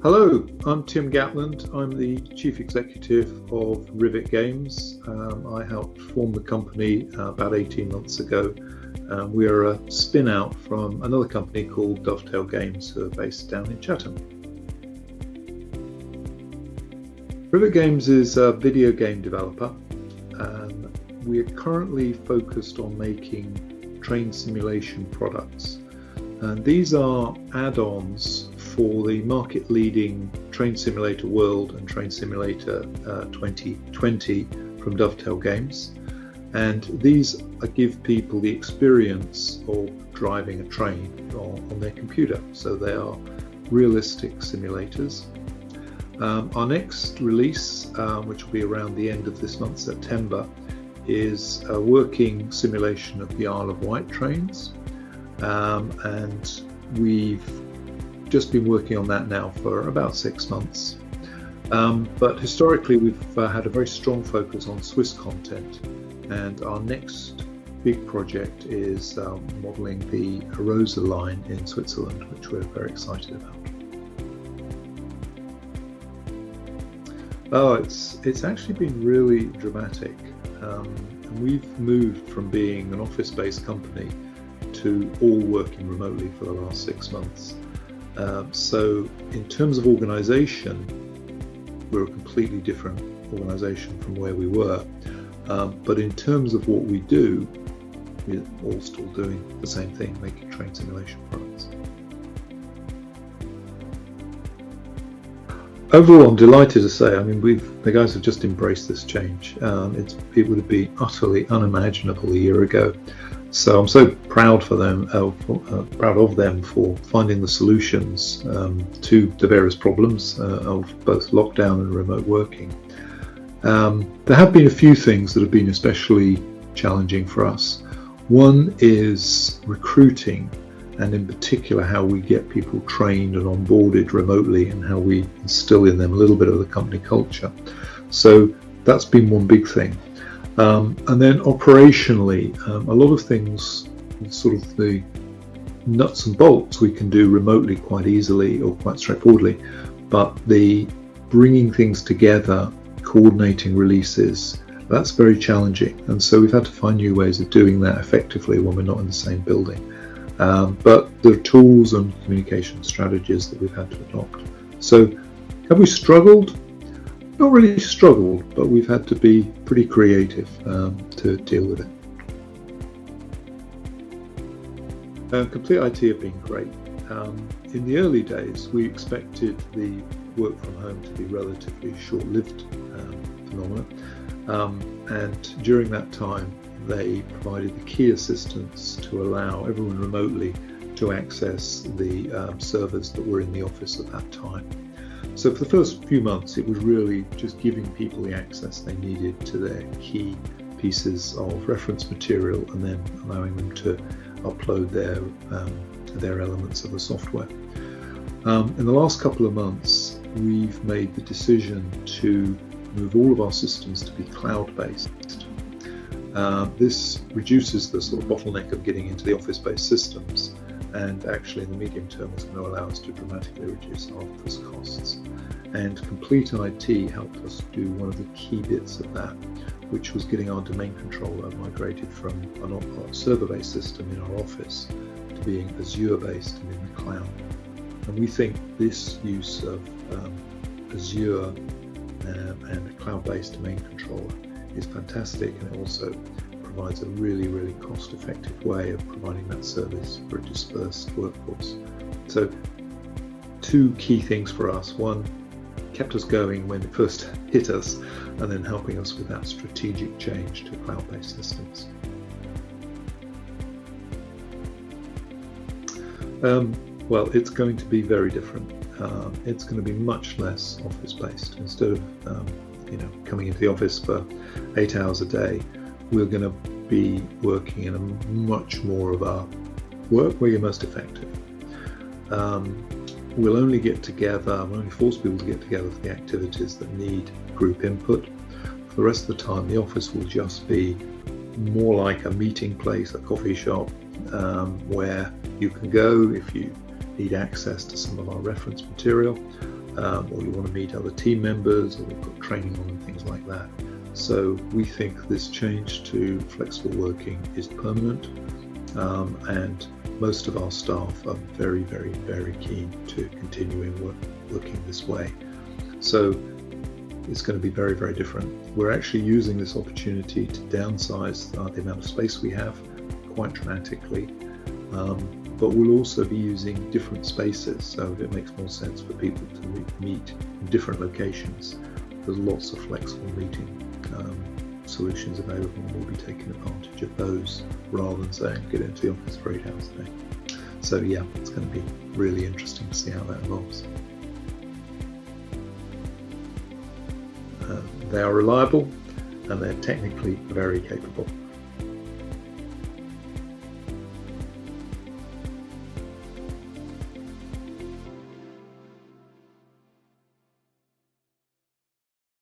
Hello, I'm Tim Gatland. I'm the Chief Executive of Rivet Games. I helped form the company about 18 months ago. We are a spin-out from another company called Dovetail Games, who are based down in Chatham. Rivet Games is a video game developer. We are currently focused on making train simulation products. And these are add-ons for the market-leading Train Simulator World and Train Simulator 2020 from Dovetail Games. And these give people the experience of driving a train on their computer. So they are realistic simulators. Our next release, which will be around the end of this month, September, is a working simulation of the Isle of Wight trains. And we've just been working on that now for about 6 months. But historically, we've had a very strong focus on Swiss content, and our next big project is modelling the Arosa line in Switzerland, which we're very excited about. Oh, it's actually been really dramatic. And we've moved from being an office-based company to all working remotely for the last 6 months. So in terms of organisation, we're a completely different organisation from where we were. But in terms of what we do, we're all still doing the same thing, making train simulation products. Overall, I'm delighted to say, the guys have just embraced this change. It would have been utterly unimaginable a year ago. So I'm so proud for them, proud of them for finding the solutions to the various problems of both lockdown and remote working. There have been a few things that have been especially challenging for us. One is recruiting, and in particular how we get people trained and onboarded remotely and how we instill in them a little bit of the company culture. So that's been one big thing. And then operationally, a lot of things, sort of the nuts and bolts, we can do remotely quite easily or quite straightforwardly, but the bringing things together, coordinating releases, that's very challenging. And so we've had to find new ways of doing that effectively when we're not in the same building. But there are tools and communication strategies that we've had to adopt. So have we struggled? Not really struggled, but we've had to be pretty creative to deal with it. Complete IT have been great. In the early days, we expected the work from home to be relatively short-lived phenomenon. And during that time, they provided the key assistance to allow everyone remotely to access the servers that were in the office at that time. So for the first few months, it was really just giving people the access they needed to their key pieces of reference material and then allowing them to upload their elements of the software. In the last couple of months, we've made the decision to move all of our systems to be cloud-based. This reduces the sort of bottleneck of getting into the office-based systems, and actually in the medium term is going to allow us to dramatically reduce our office costs. And Complete IT helped us do one of the key bits of that, which was getting our domain controller migrated from a server-based system in our office to being Azure-based and in the cloud. And we think this use of Azure and a cloud-based domain controller is fantastic, and it also provides a really, really cost-effective way of providing that service for a dispersed workforce. So, two key things for us. One, kept us going when it first hit us, and then helping us with that strategic change to cloud-based systems. Well, it's going to be very different. It's going to be much less office-based. Instead of coming into the office for 8 hours a day, we're going to be working in a much more of a work where you're most effective. We'll only force people to get together for the activities that need group input. For the rest of the time, the office will just be more like a meeting place, a coffee shop, where you can go if you need access to some of our reference material. or you want to meet other team members, or we've got training on and things like that. So we think this change to flexible working is permanent, and most of our staff are very, very, very keen to continuing working this way. So it's going to be very, very different. We're actually using this opportunity to downsize the amount of space we have quite dramatically, but we'll also be using different spaces, so it makes more sense for people to meet in different locations. There's lots of flexible meeting solutions available, and we'll be taking advantage of those rather than saying get into the office for 8 hours a day. So yeah, it's going to be really interesting to see how that evolves. They are reliable and they're technically very capable.